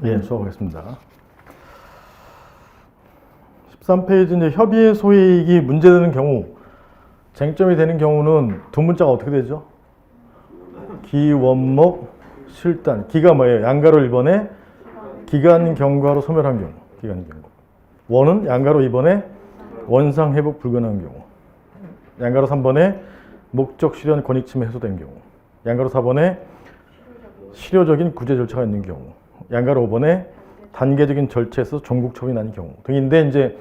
예, 수업하겠습니다. 13페이지 이제 협의의 소액이 문제되는 경우, 쟁점이 되는 경우는 두 문자가 어떻게 되죠? 기, 원목, 실단. 기가 뭐예요? 양가로 1번에 기간 경과로 소멸한 경우. 기간 경과. 원은 양가로 2번에 원상 회복 불가능한 경우. 양가로 3번에 목적 실현 권익 침해 해소된 경우. 양가로 4번에 실효적인 구제 절차가 있는 경우. 양가로 5번에 단계적인 절차에서 종국 처분이 난 경우 등인데, 이제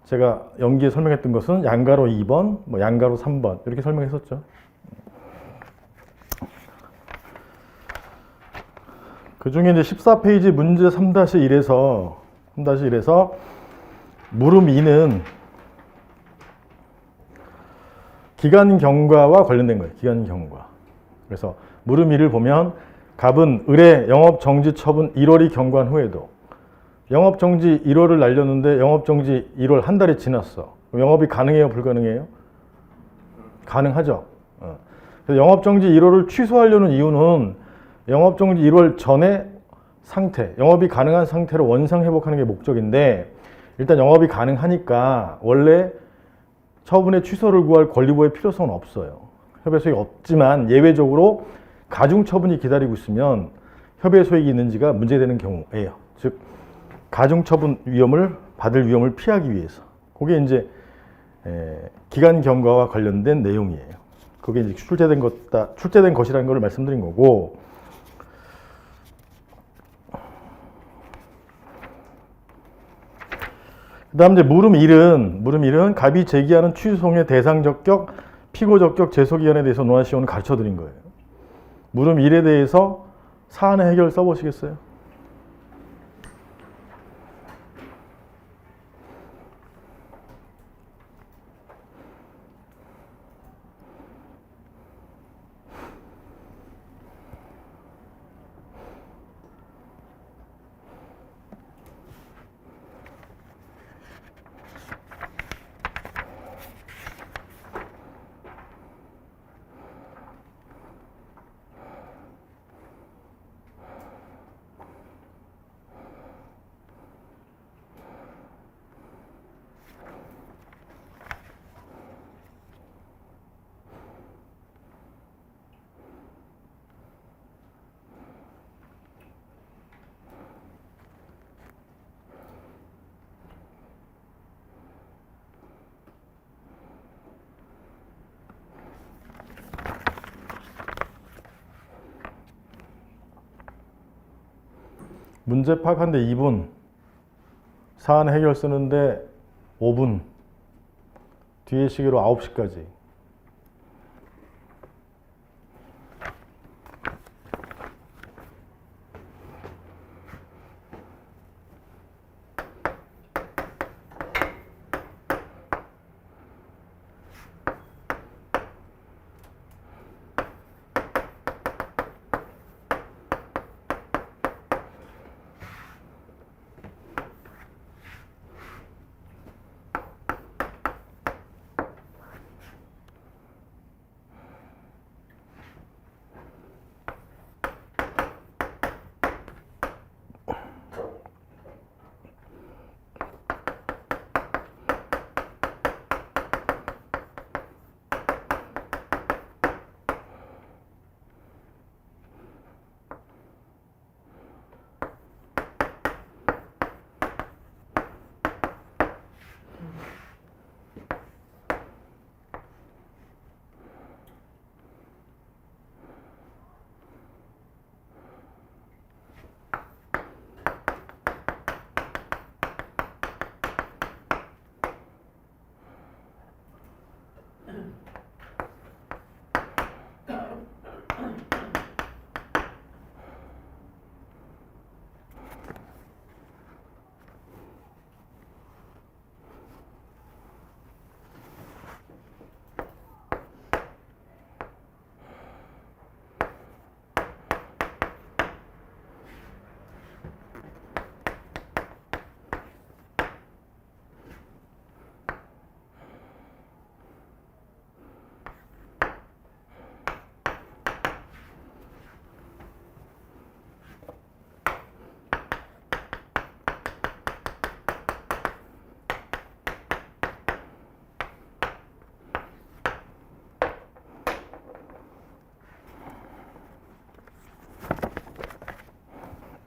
제가 연기에 설명했던 것은 양가로 2번, 뭐 양가로 3번 이렇게 설명했었죠. 그 중에 이제 14페이지 문제 3-1에서 물음 2는 기간 경과와 관련된 거예요. 기간 경과. 그래서 물음 2를 보면 갑은 을의 영업정지 처분 1월이 경과한 후에도 영업정지 1월을 날렸는데 영업정지 1월 한 달이 지났어. 영업이 가능해요? 불가능해요? 가능하죠. 그래서 영업정지 1월을 취소하려는 이유는 영업정지 1월 전의 상태, 영업이 가능한 상태로 원상회복하는 게 목적인데, 일단 영업이 가능하니까 원래 처분의 취소를 구할 권리보호의 필요성은 없어요. 협의 소액이 없지만 예외적으로 가중처분이 기다리고 있으면 협의 소액이 있는지가 문제되는 경우예요. 즉 가중처분 위험을 받을 위험을 피하기 위해서. 그게 이제 기간 경과와 관련된 내용이에요. 그게 이제 출제된 것이라는 걸 말씀드린 거고, 그 다음 이제 물음 1은 갑이 제기하는 취소송의 대상 적격, 피고 적격 제소 기간에 대해서 논하시오는 가르쳐 드린 거예요. 물음 1에 대해서 사안의 해결 써보시겠어요? 문제 파악하는데 2분, 사안 해결 쓰는데 5분, 뒤에 시계로 9시까지.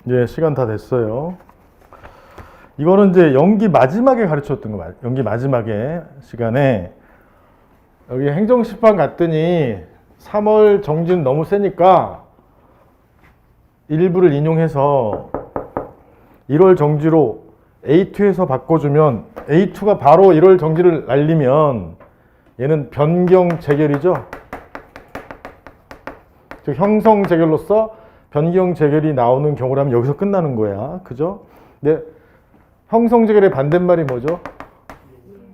이제 시간 다 됐어요. 이거는 이제 연기 마지막에 가르쳤던 거, 연기 마지막에 시간에 여기 행정심판 갔더니 3월 정지는 너무 세니까 일부를 인용해서 1월 정지로 A2에서 바꿔주면 A2가 바로 1월 정지를 날리면 얘는 변경 재결이죠. 즉 형성 재결로서 변경 재결이 나오는 경우라면 여기서 끝나는 거야. 그죠? 근데 형성 재결의 반대말이 뭐죠?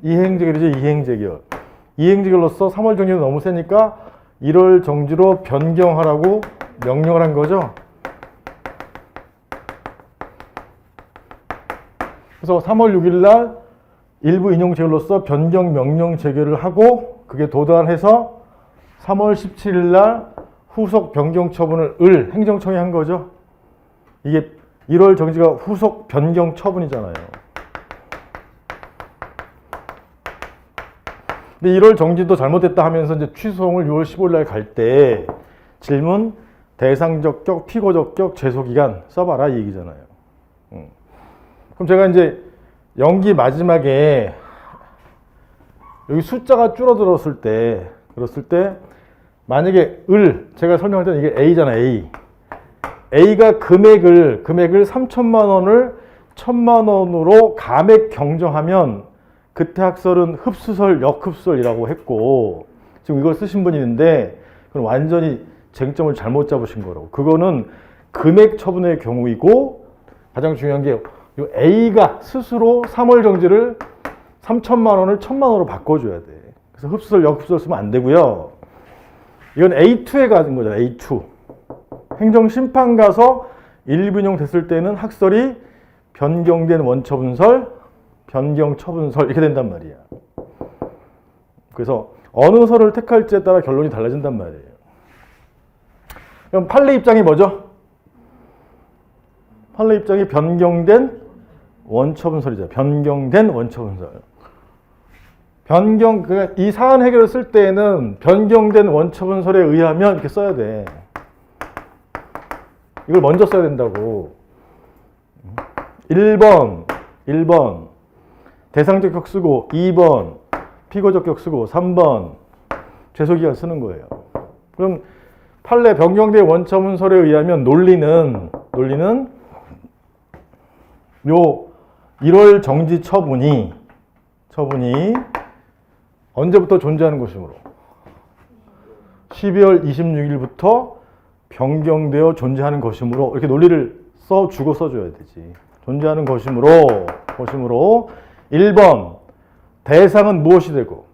이행 재결이죠. 이행 재결. 이행 재결로서 3월 정지는 너무 세니까 1월 정지로 변경하라고 명령을 한 거죠. 그래서 3월 6일 날 일부 인용 재결로서 변경 명령 재결을 하고 그게 도달해서 3월 17일 날 후속 변경 처분을 행정청이 한 거죠. 이게 1월 정지가 후속 변경 처분이잖아요. 근데 1월 정지도 잘못됐다 하면서 이제 취소송을 6월 15일 날 갈 때 질문 대상적격, 피고적격, 제소기간 써봐라 이 얘기잖아요. 그럼 제가 이제 연기 마지막에 여기 숫자가 줄어들었을 때 만약에 제가 설명할 때는 이게 A잖아, A. A가 금액을 3천만 원을 1천만 원으로 감액 경정하면 그때 학설은 흡수설, 역흡설이라고 했고 지금 이걸 쓰신 분이 있는데 그건 완전히 쟁점을 잘못 잡으신 거라고. 그거는 금액 처분의 경우이고 가장 중요한 게 A가 스스로 3월 정지를 3천만 원을 1천만 원으로 바꿔줘야 돼. 그래서 흡수설, 역흡설 쓰면 안 되고요. 이건 A2에 가는 거잖아. A2. 행정심판 가서 일부인용 됐을 때는 학설이 변경된 원처분설, 변경처분설 이렇게 된단 말이야. 그래서 어느 설을 택할지에 따라 결론이 달라진단 말이에요. 그럼 판례 입장이 뭐죠? 판례 입장이 변경된 원처분설이죠. 변경된 원처분설. 그러니까 이 사안 해결을 쓸 때에는 변경된 원처분설에 의하면 이렇게 써야 돼. 이걸 먼저 써야 된다고. 1번 대상적 격 쓰고 2번 피고적 격 쓰고 3번 제소기간 쓰는 거예요. 그럼 판례 변경된 원처분설에 의하면 논리는 요 1월 정지 처분이 언제부터 존재하는 것이므로 12월 26일부터 변경되어 존재하는 것이므로 이렇게 논리를 써줘야 되지. 존재하는 것이므로 1번 대상은 무엇이 되고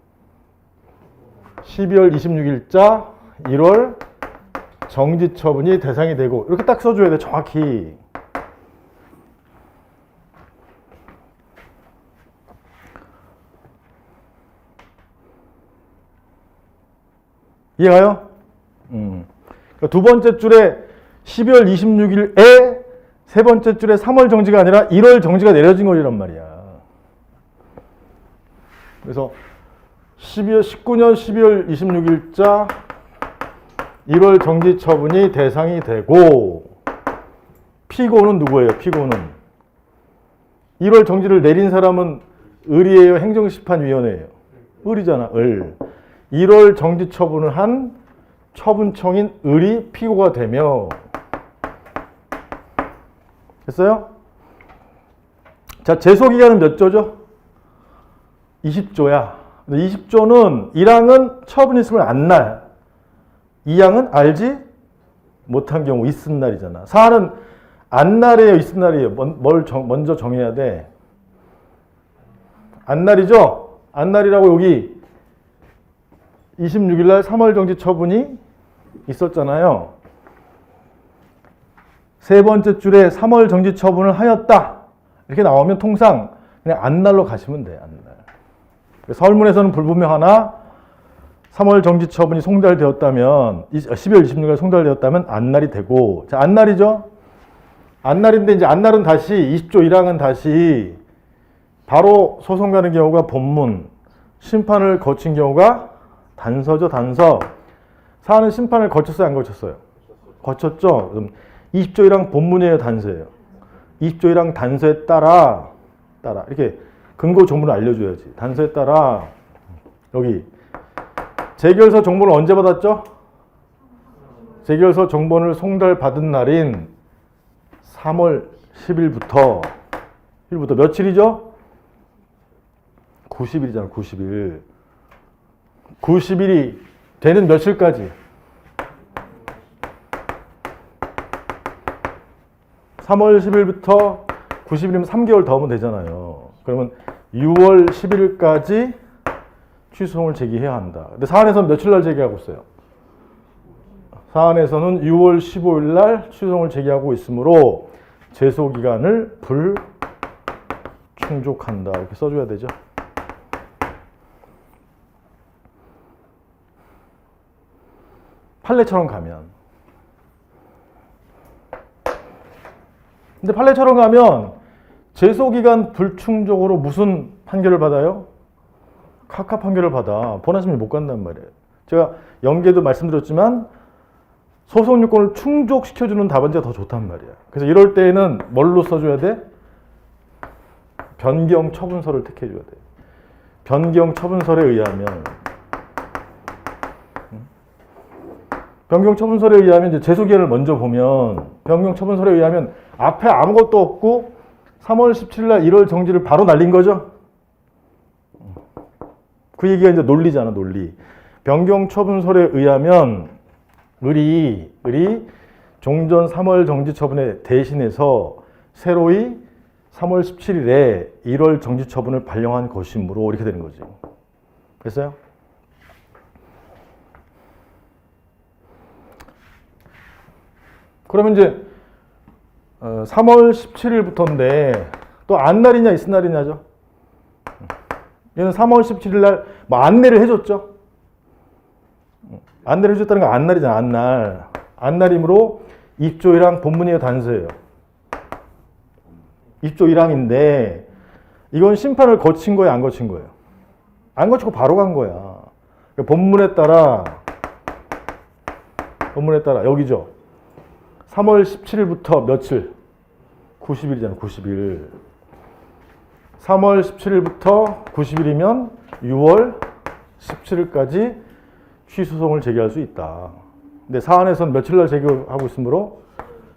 12월 26일자 1월 정지 처분이 대상이 되고 이렇게 딱 써줘야 돼. 정확히. 이해가요? 그러니까 두 번째 줄에 12월 26일에 세 번째 줄에 3월 정지가 아니라 1월 정지가 내려진 거란 말이야. 그래서 19년 12월 26일자 1월 정지 처분이 대상이 되고 피고는 누구예요? 피고는 1월 정지를 내린 사람은 을이에요? 행정심판위원회예요? 을이잖아. 1월 정지 처분을 한 처분청인 을이 피고가 되며 됐어요? 자, 제소기간은 몇 조죠? 20조야. 20조는 1항은 처분 있으면 안날, 2항은 알지 못한 경우 있은 날이잖아. 4항은 안날이에요, 있은 날이에요? 먼저 정해야 돼. 안날이죠? 안날이라고 여기 26일 날 3월 정지 처분이 있었잖아요. 세 번째 줄에 3월 정지 처분을 하였다. 이렇게 나오면 통상 그냥 안날로 가시면 돼요. 안날. 서울문에서는 불분명하나 3월 정지 처분이 송달되었다면 12월 26일 송달되었다면 안날이 되고 자, 안날이죠. 안날인데 이제 안날은 다시 20조 1항은 다시 바로 소송 가는 경우가 본문, 심판을 거친 경우가 단서죠, 단서. 사안은 심판을 거쳤어요, 안 거쳤어요? 거쳤죠? 그럼 20조 1항 본문이에요, 단서예요? 20조 1항 단서에 따라 이렇게 근거 조문을 알려줘야지. 단서에 따라 여기 재결서 정보를 언제 받았죠? 재결서 정보를 송달받은 날인 3월 10일부터 며칠이죠? 90일이잖아. 90일. 90일이 되는 며칠까지? 3월 10일부터 90일이면 3개월 더 하면 되잖아요. 그러면 6월 10일까지 취소송을 제기해야 한다. 근데 사안에서는 며칠 날 제기하고 있어요? 사안에서는 6월 15일 날 취소송을 제기하고 있으므로 제소 기간을 불충족한다. 이렇게 써줘야 되죠. 판례처럼 가면. 근데 판례처럼 가면 제소기간 불충족으로 무슨 판결을 받아요? 각하 판결을 받아. 본안심리 못 간단 말이에요. 제가 연계도 말씀드렸지만 소송요건을 충족시켜주는 답안지가 더 좋단 말이야. 그래서 이럴 때에는 뭘로 써줘야 돼? 변경 처분서를 택해줘야 돼. 변경 처분서에 의하면 변경 처분서에 의하면 이제 제소기한을 먼저 보면 변경 처분서에 의하면 앞에 아무것도 없고 3월 17일 날 1월 정지를 바로 날린 거죠. 그 얘기가 이제 논리잖아, 논리. 변경 처분서에 의하면 을이 종전 3월 정지 처분에 대신해서 새로이 3월 17일에 1월 정지 처분을 발령한 것이므로 이렇게 되는 거지. 됐어요? 그러면 이제 3월 17일부터인데 또 안날이냐 있을날이냐죠. 얘는 3월 17일 날 뭐 안내를 해줬죠. 안내를 해줬다는 건 안날이잖아. 안날이므로 입조 1항 본문이에요, 단서예요. 입조 1항인데 이건 심판을 거친 거예요, 안 거친 거예요? 안 거치고 바로 간 거야. 본문에 따라 여기죠. 3월 17일부터 며칠? 90일이잖아, 90일. 3월 17일부터 90일이면 6월 17일까지 취소송을 제기할 수 있다. 근데 사안에서는 며칠 날 제기하고 있으므로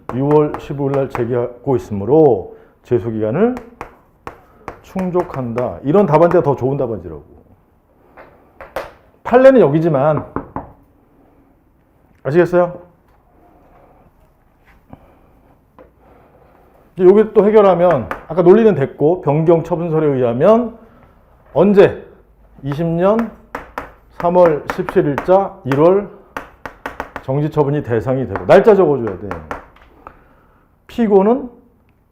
6월 15일 날 제기하고 있으므로 제소기간을 충족한다. 이런 답안지가 더 좋은 답안지라고. 판례는 여기지만 아시겠어요? 여기 또 해결하면 아까 논리는 됐고 변경 처분서에 의하면 언제? 20년 3월 17일자 1월 정지 처분이 대상이 되고 날짜 적어줘야 돼. 피고는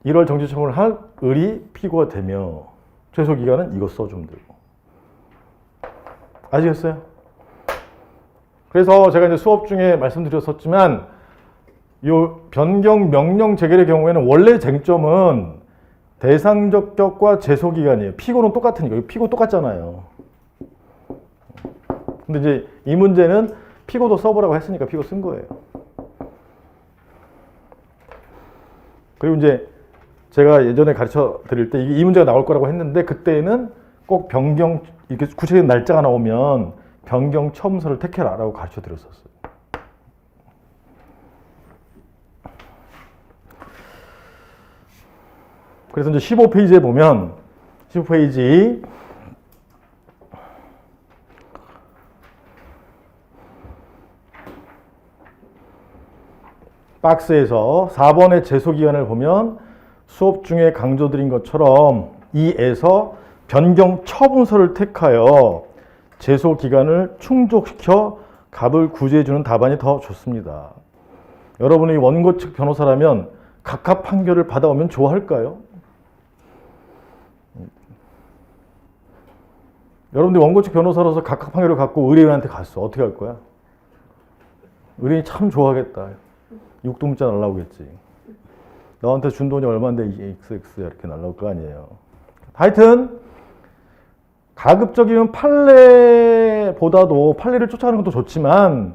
1월 정지 처분을 할 을이 피고가 되며 최소 기간은 이거 써주면 되고. 아시겠어요? 그래서 제가 이제 수업 중에 말씀드렸었지만 요 변경 명령 재결의 경우에는 원래 쟁점은 대상적 격과 제소 기간이에요. 피고는 똑같으니까. 여기 피고 똑같잖아요. 근데 이제 이 문제는 피고도 써보라고 했으니까 피고 쓴 거예요. 그리고 이제 제가 예전에 가르쳐 드릴 때 이 문제가 나올 거라고 했는데 그때는 꼭 변경 이렇게 구체적인 날짜가 나오면 변경 처분서를 택해라라고 가르쳐 드렸었어요. 그래서 이제 15페이지에 보면 15페이지 박스에서 4번의 제소기간을 보면 수업 중에 강조드린 것처럼 2에서 변경 처분서를 택하여 제소기간을 충족시켜 값을 구제해주는 답안이 더 좋습니다. 여러분이 원고 측 변호사라면 각하 판결을 받아오면 좋아할까요? 여러분들이 원고 측 변호사로서 각하 판결을 갖고 의뢰인한테 갔어. 어떻게 할 거야? 의뢰인이 참 좋아하겠다. 육두문자 날라오겠지. 너한테 준 돈이 얼마인데 XX야 이렇게 날라올 거 아니에요. 하여튼 가급적이면 판례보다도 판례를 쫓아가는 것도 좋지만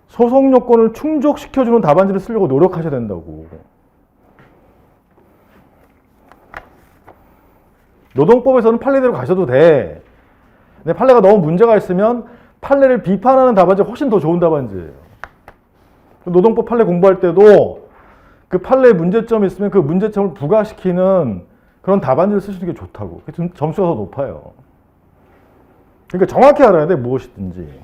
소송 요건을 충족시켜주는 답안지를 쓰려고 노력하셔야 된다고. 노동법에서는 판례대로 가셔도 돼. 근데 판례가 너무 문제가 있으면 판례를 비판하는 답안지가 훨씬 더 좋은 답안지예요. 노동법 판례 공부할 때도 그 판례에 문제점이 있으면 그 문제점을 부각시키는 그런 답안지를 쓰시는 게 좋다고. 점수가 더 높아요. 그러니까 정확히 알아야 돼, 무엇이든지.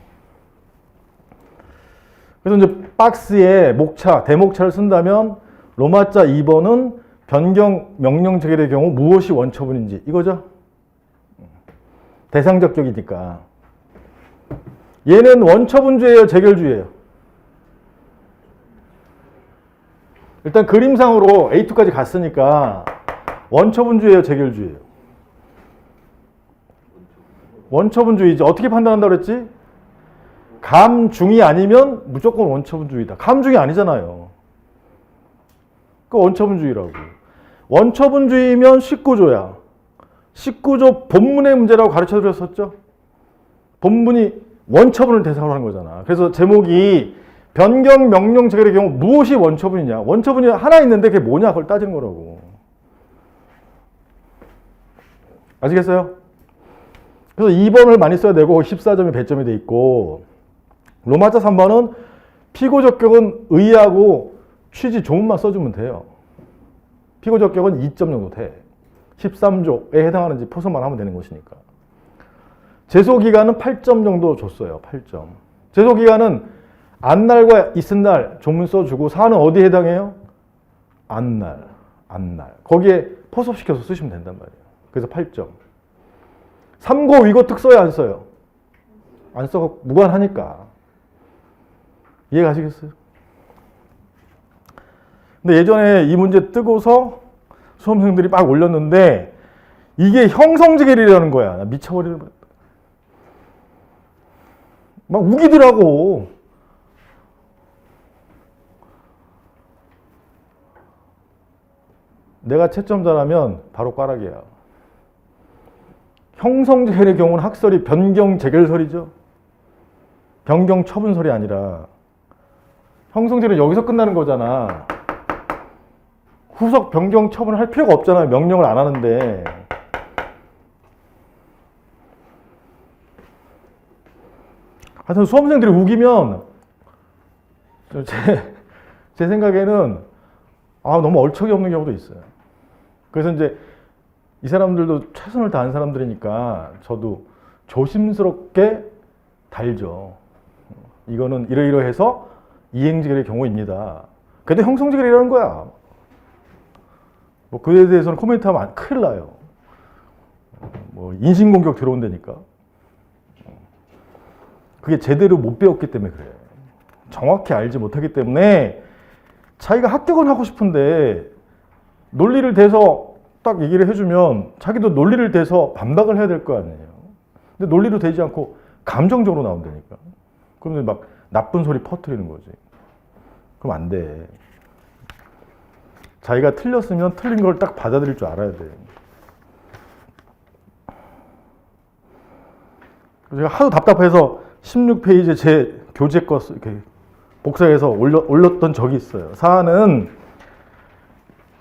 그래서 이제 박스에 목차, 대목차를 쓴다면 로마자 2번은 변경 명령 체결의 경우 무엇이 원처분인지 이거죠. 대상적격이니까. 얘는 원처분주의예요, 재결주의예요? 일단 그림상으로 A2까지 갔으니까 원처분주의예요, 재결주의예요? 원처분주의죠. 어떻게 판단한다고 그랬지? 감중이 아니면 무조건 원처분주의다. 감중이 아니잖아요. 그 원처분주의라고. 원처분주의면 19조야. 19조 본문의 문제라고 가르쳐 드렸었죠. 본문이 원처분을 대상으로 하는 거잖아. 그래서 제목이 변경 명령 체결의 경우 무엇이 원처분이냐. 원처분이 하나 있는데 그게 뭐냐 그걸 따지는 거라고. 아시겠어요? 그래서 2번을 많이 써야 되고 14점이 배점이 돼 있고 로마자 3번은 피고적격은 의의하고 취지 조문만 써주면 돼요. 피고적격은 2점 정도 돼. 13조에 해당하는지 포섭만 하면 되는 것이니까. 제소기간은 8점 정도 줬어요. 8점. 제소기간은 안날과 이튿날 조문 써주고 사안은 어디에 해당해요? 안날. 거기에 포섭시켜서 쓰시면 된단 말이에요. 그래서 8점. 삼고 위고특 써요, 안 써요? 안 써서 무관하니까. 이해 가시겠어요? 근데 예전에 이 문제 뜨고서 수험생들이 막 올렸는데 이게 형성지결이라는 거야. 나 미쳐버리는 거야. 막 우기더라고. 내가 채점자라면 바로 꽈락이야. 형성재결의 경우는 학설이 변경재결설이죠. 변경처분설이 아니라 형성재결은 여기서 끝나는 거잖아. 후속 변경처분을 할 필요가 없잖아요. 명령을 안 하는데. 하여튼 수험생들이 우기면 제 생각에는 너무 얼척이 없는 경우도 있어요. 그래서 이제 이 사람들도 최선을 다한 사람들이니까 저도 조심스럽게 달죠. 이거는 이러이러해서 이행지결의 경우입니다. 그래도 형성지결이라는 거야. 뭐 그에 대해서는 코멘트하면 큰일 나요. 뭐 인신공격 들어온다니까. 그게 제대로 못 배웠기 때문에 그래요. 정확히 알지 못하기 때문에 자기가 합격은 하고 싶은데 논리를 대서 딱 얘기를 해주면 자기도 논리를 대서 반박을 해야 될 거 아니에요. 근데 논리로 되지 않고 감정적으로 나온다니까. 그러면 막 나쁜 소리 퍼뜨리는 거지. 그럼 안 돼. 자기가 틀렸으면 틀린 걸 딱 받아들일 줄 알아야 돼. 제가 하도 답답해서 16페이지에 제 교재 거 이렇게 복사해서 올렸던 적이 있어요. 사안은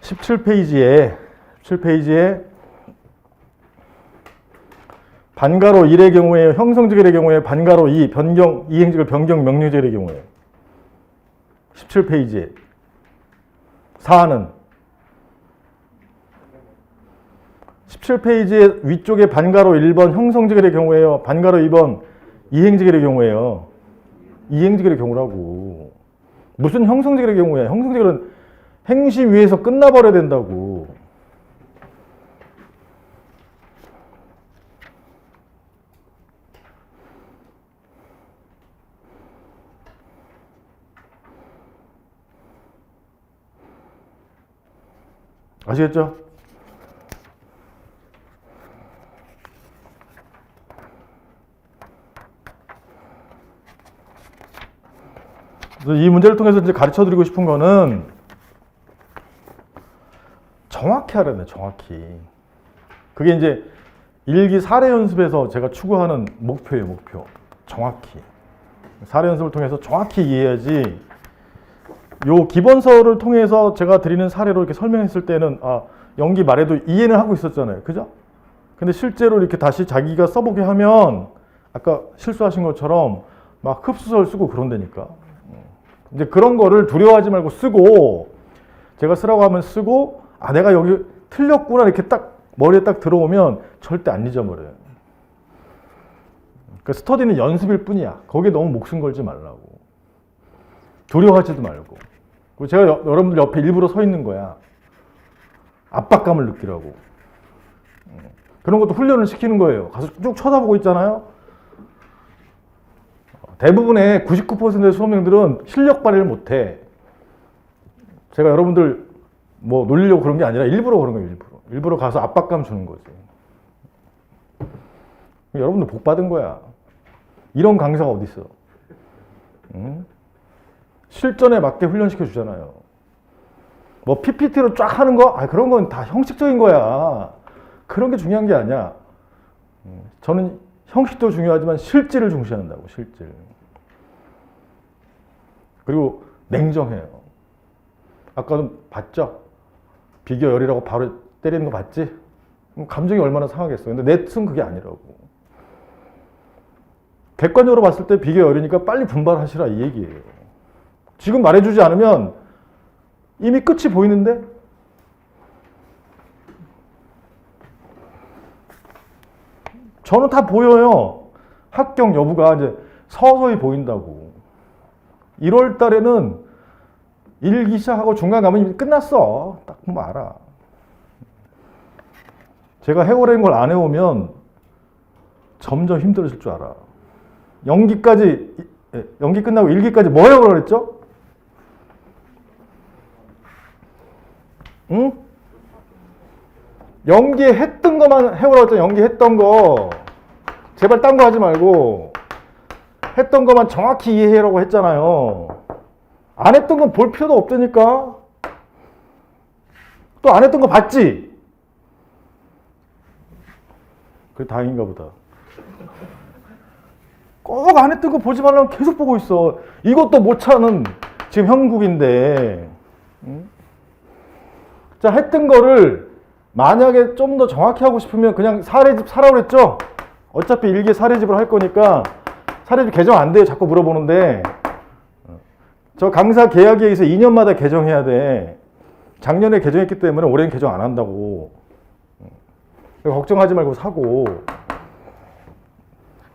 17페이지에 반가로 1의 경우에 형성지결의 경우에 반가로 2 변경 이행지결 변경 명령지결의 경우에 17페이지에 사안은 17페이지에 위쪽에 반가로 1번 형성지결의 경우에요. 반가로 2번 이행지결의 경우에요. 이행지결의 경우라고. 무슨 형성지결의 경우야. 형성지결은 행시 위에서 끝나버려야 된다고. 아시겠죠? 이 문제를 통해서 이제 가르쳐 드리고 싶은 거는 정확히 알아야 돼요, 정확히. 그게 이제 일기 사례 연습에서 제가 추구하는 목표예요, 목표. 정확히. 사례 연습을 통해서 정확히 이해해야지. 요 기본서를 통해서 제가 드리는 사례로 이렇게 설명했을 때는 연기 말에도 이해는 하고 있었잖아요. 그죠? 근데 실제로 이렇게 다시 자기가 써보게 하면 아까 실수하신 것처럼 막 흡수설 쓰고 그런다니까. 이제 그런 거를 두려워하지 말고 쓰고, 제가 쓰라고 하면 쓰고, 아 내가 여기 틀렸구나 이렇게 딱 머리에 딱 들어오면 절대 안 잊어버려요. 그 스터디는 연습일 뿐이야. 거기에 너무 목숨 걸지 말라고. 두려워하지도 말고. 그리고 제가 여러분들 옆에 일부러 서 있는 거야. 압박감을 느끼라고. 그런 것도 훈련을 시키는 거예요. 가서 쭉 쳐다보고 있잖아요. 대부분의 99%의 수험생들은 실력 발휘를 못해. 제가 여러분들 뭐 놀리려고 그런 게 아니라 일부러 그런 거예요. 일부러 가서 압박감 주는 거지. 여러분들 복 받은 거야. 이런 강사가 어디 있어? 응? 실전에 맞게 훈련시켜 주잖아요. 뭐 PPT로 쫙 하는 거? 아 그런 건 다 형식적인 거야. 그런 게 중요한 게 아니야. 저는 형식도 중요하지만 실질을 중시한다고. 실질. 그리고 냉정해요. 아까도 봤죠? 비교열이라고 바로 때리는 거 봤지? 감정이 얼마나 상하겠어. 근데 내 뜻은 그게 아니라고. 객관적으로 봤을 때 비교열이니까 빨리 분발하시라 이 얘기예요. 지금 말해주지 않으면 이미 끝이 보이는데? 저는 다 보여요. 합격 여부가 이제 서서히 보인다고. 1월 달에는 일기 시작하고 중간 가면 이미 끝났어. 딱 보면 알아. 제가 해오랜 걸 안 해오면 점점 힘들어질 줄 알아. 연기 끝나고 일기까지 뭐 해오라고 그랬죠? 응? 연기했던 것만 해오라고 했잖아. 연기했던 거. 제발 딴 거 하지 말고 했던 것만 정확히 이해하라고 했잖아요. 안 했던 건 볼 필요도 없다니까. 또 안 했던 거 봤지? 그게 다행인가 보다. 꼭 안 했던 거 보지 말라고 계속 보고 있어. 이것도 못 차는 지금 형국인데. 응? 자, 했던 거를 만약에 좀 더 정확히 하고 싶으면 그냥 사례집 사라고 그랬죠? 어차피 일기에 사례집을 할 거니까 사례집 개정 안 돼요. 자꾸 물어보는데. 저 강사 계약에 의해서 2년마다 개정해야 돼. 작년에 개정했기 때문에 올해는 개정 안 한다고. 걱정하지 말고 사고.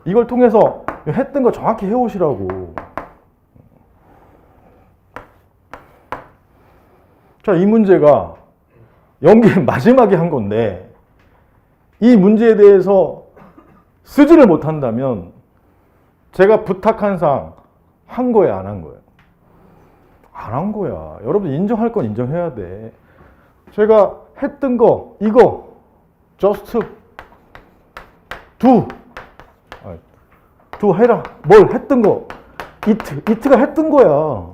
이걸 통해서 했던 거 정확히 해오시라고. 자, 이 문제가 연기 마지막에 한 건데 이 문제에 대해서 쓰지를 못한다면 제가 부탁한 사항 한 거야, 안 한 거야? 안 한 거야. 여러분 인정할 건 인정해야 돼. 제가 했던 거 이거 just do 해라. 뭘 했던 거 it가 했던 거야.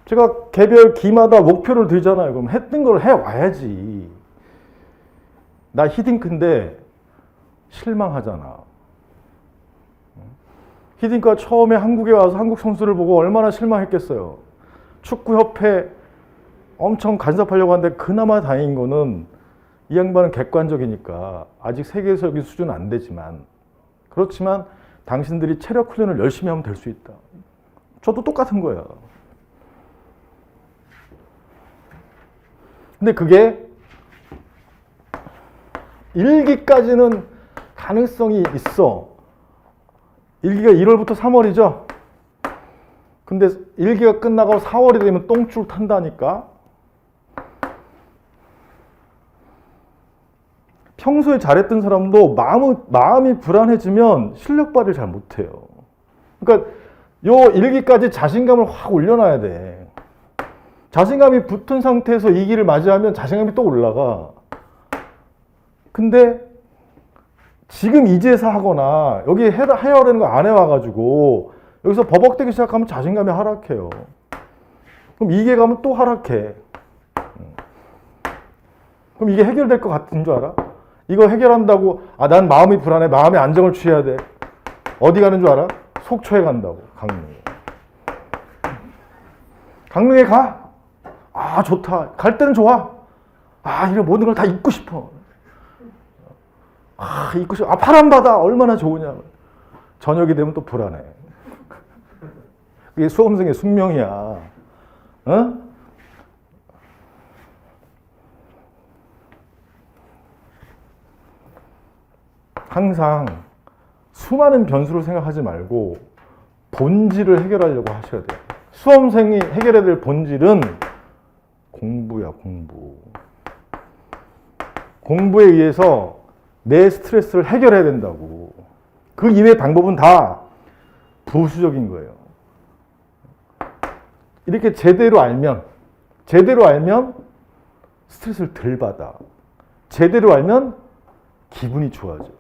제가 개별 기마다 목표를 들잖아요. 그럼 했던 걸 해와야지. 나 히딩크인데 실망하잖아. 히딩크가 처음에 한국에 와서 한국 선수를 보고 얼마나 실망했겠어요. 축구협회 엄청 간섭하려고 하는데 그나마 다행인 거는 이 양반은 객관적이니까 아직 세계적인 수준은 안 되지만 그렇지만 당신들이 체력 훈련을 열심히 하면 될 수 있다. 저도 똑같은 거야. 근데 그게 일기까지는 가능성이 있어. 일기가 1월부터 3월이죠. 근데 일기가 끝나고 4월이 되면 똥줄 탄다니까. 평소에 잘했던 사람도 마음이 불안해지면 실력 발휘를 잘 못해요. 그러니까 요 일기까지 자신감을 확 올려놔야 돼. 자신감이 붙은 상태에서 이 기를 맞이하면 자신감이 또 올라가. 근데 지금 이제서 하거나 여기 해야 하는 거 안 해와가지고 여기서 버벅대기 시작하면 자신감이 하락해요. 그럼 이게 가면 또 하락해. 그럼 이게 해결될 것 같은 줄 알아? 이거 해결한다고 난 마음이 불안해. 마음의 안정을 취해야 돼. 어디 가는 줄 알아? 속초에 간다고. 강릉에 가? 좋다. 갈 때는 좋아. 이런 모든 걸 다 잊고 싶어. 이것이 바람바다 얼마나 좋으냐. 저녁이 되면 또 불안해. 그게 수험생의 숙명이야. 어? 항상 수많은 변수를 생각하지 말고 본질을 해결하려고 하셔야 돼요. 수험생이 해결해야 될 본질은 공부야, 공부. 공부에 의해서 내 스트레스를 해결해야 된다고. 그 이외의 방법은 다 부수적인 거예요. 이렇게 제대로 알면 스트레스를 덜 받아. 제대로 알면 기분이 좋아져.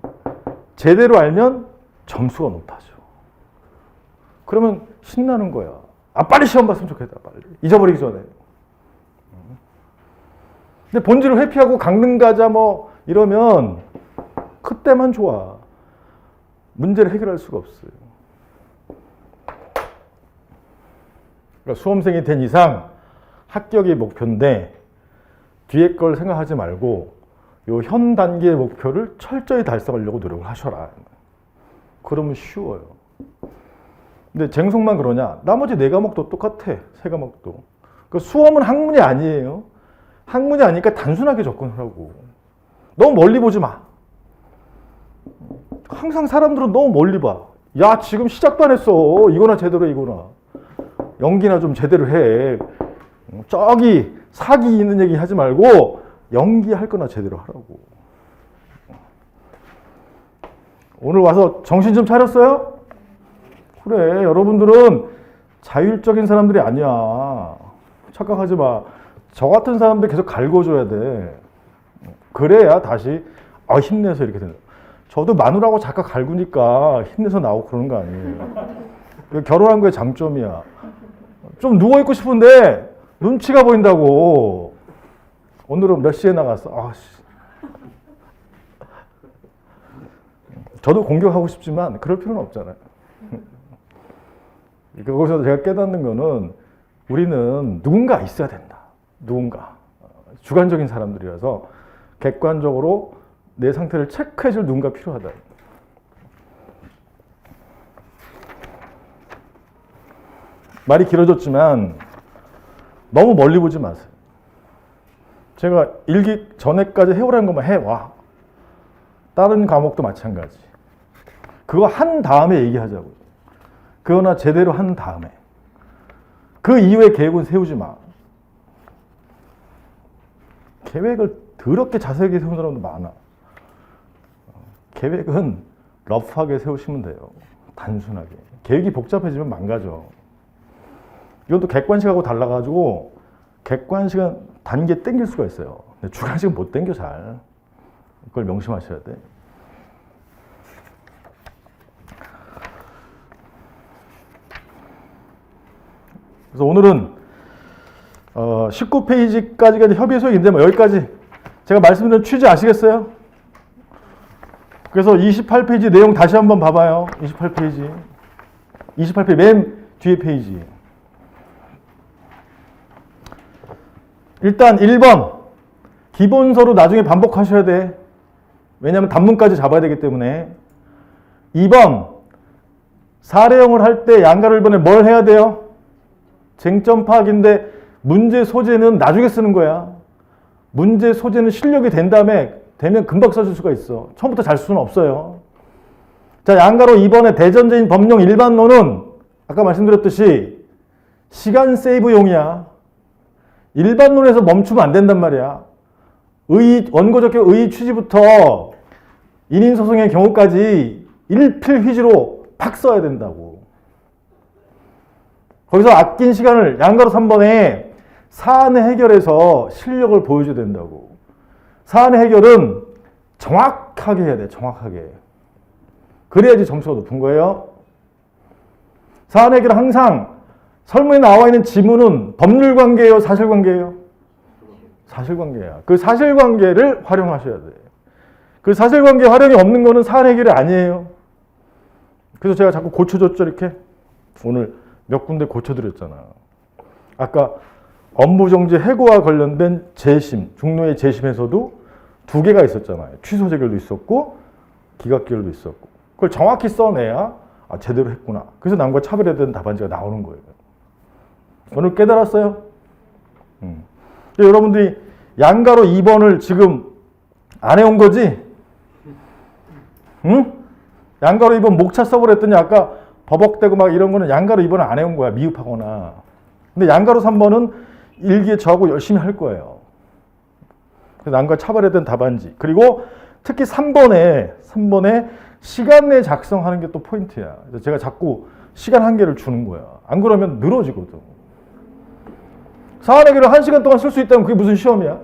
제대로 알면 점수가 높아져. 그러면 신나는 거야. 빨리 시험 봤으면 좋겠다. 빨리. 잊어버리기 전에. 근데 본질을 회피하고 강릉 가자 이러면 그때만 좋아. 문제를 해결할 수가 없어요. 그러니까 수험생이 된 이상 합격이 목표인데 뒤에 걸 생각하지 말고 요 현 단계의 목표를 철저히 달성하려고 노력을 하셔라. 그러면 쉬워요. 근데 쟁송만 그러냐? 나머지 4과목도 똑같아. 3과목도. 그 수험은 학문이 아니에요. 학문이 아니니까 단순하게 접근하라고. 너무 멀리 보지 마. 항상 사람들은 너무 멀리 봐. 야, 지금 시작도 안 했어. 이거나 제대로 해, 이거나. 연기나 좀 제대로 해. 저기 사기 있는 얘기 하지 말고 연기할 거나 제대로 하라고. 오늘 와서 정신 좀 차렸어요? 그래, 여러분들은 자율적인 사람들이 아니야. 착각하지 마. 저 같은 사람들 계속 갈궈줘야 돼. 그래야 다시 힘내서 이렇게 된다. 저도 마누라하고 잠깐 갈구니까 힘내서 나오고 그러는 거 아니에요. 결혼한 거의 장점이야. 좀 누워있고 싶은데 눈치가 보인다고. 오늘은 몇 시에 나갔어? 저도 공격하고 싶지만 그럴 필요는 없잖아요. 거기서 제가 깨닫는 거는 우리는 누군가 있어야 된다. 누군가. 주관적인 사람들이라서 객관적으로 내 상태를 체크해줄 누군가 필요하다. 말이 길어졌지만 너무 멀리 보지 마세요. 제가 일기 전에까지 해오라는 것만 해와. 다른 과목도 마찬가지. 그거 한 다음에 얘기하자고요. 그거나 제대로 한 다음에. 그 이후에 계획은 세우지 마. 계획을 더럽게 자세하게 세우는 사람도 많아. 계획은 러프하게 세우시면 돼요. 단순하게. 계획이 복잡해지면 망가져. 이것도 객관식하고 달라가지고 객관식은 단계 땡길 수가 있어요. 근데 주관식은 못 땡겨 잘. 그걸 명심하셔야 돼. 그래서 오늘은 19페이지까지가 협의 소액인데 여기까지 제가 말씀드린 취지 아시겠어요? 그래서 28페이지 내용 다시 한번 봐봐요. 28페이지. 28페이지 맨 뒤에 페이지. 일단 1번. 기본서로 나중에 반복하셔야 돼. 왜냐하면 단문까지 잡아야 되기 때문에. 2번. 사례형을 할 때 양가로 1번에 뭘 해야 돼요? 쟁점 파악인데 문제 소재는 나중에 쓰는 거야. 문제 소재는 실력이 되면 금방 써줄 수가 있어. 처음부터 잘 수는 없어요. 자, 양가로 2번의 대전제인 법령 일반론은 아까 말씀드렸듯이 시간 세이브용이야. 일반론에서 멈추면 안 된단 말이야. 원고적 의의 취지부터 인인소송의 경우까지 일필휘지로 팍 써야 된다고. 거기서 아낀 시간을 양가로 3번에 사안의 해결에서 실력을 보여줘야 된다고. 사안의 해결은 정확하게 해야 돼. 정확하게. 그래야지 점수가 높은 거예요. 사안의 해결은 항상 설문에 나와 있는 지문은 법률관계예요? 사실관계예요? 사실관계야. 그 사실관계를 활용하셔야 돼. 그 사실관계 활용이 없는 거는 사안 해결이 아니에요. 그래서 제가 자꾸 고쳐줬죠. 이렇게. 오늘 몇 군데 고쳐드렸잖아. 아까 업무정지 해고와 관련된 재심, 중노의 재심에서도 2개가 있었잖아요. 취소 재결도 있었고 기각결도 있었고 그걸 정확히 써내야 제대로 했구나. 그래서 남과 차별해야 되는 답안지가 나오는 거예요. 오늘 깨달았어요? 여러분들이 양가로 2번을 지금 안 해온 거지? 응? 양가로 2번 목차 써버렸더니 아까 버벅대고 막 이런 거는 양가로 2번을 안 해온 거야. 미흡하거나. 근데 양가로 3번은 일기에 저하고 열심히 할 거예요. 그래서 남과 차별해야 되는 답안지. 그리고 특히 3번에 시간 내에 작성하는 게 또 포인트야. 그래서 제가 자꾸 시간 한계를 주는 거야. 안 그러면 늘어지거든. 사안해결을 1시간 동안 쓸 수 있다면 그게 무슨 시험이야?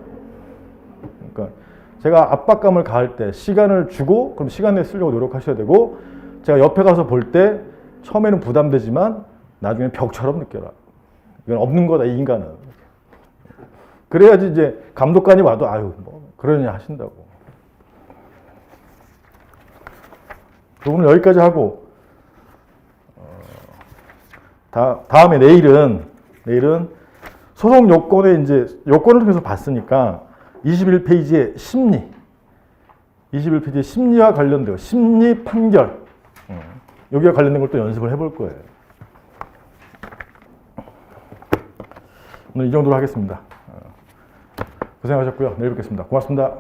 그러니까 제가 압박감을 가할 때 시간을 주고 그럼 시간 내에 쓰려고 노력하셔야 되고 제가 옆에 가서 볼 때 처음에는 부담되지만 나중에 벽처럼 느껴라. 이건 없는 거다, 이 인간은. 그래야지 이제 감독관이 와도 아유 뭐 그러냐 하신다고. 오늘 여기까지 하고 다음에 내일은 소송 요건에 이제 요건을 통해서 봤으니까 21페이지의 심리, 21페이지의 심리와 관련된 심리 판결 여기와 관련된 걸 또 연습을 해볼 거예요. 오늘 이 정도로 하겠습니다. 고생하셨고요. 내일 뵙겠습니다. 고맙습니다.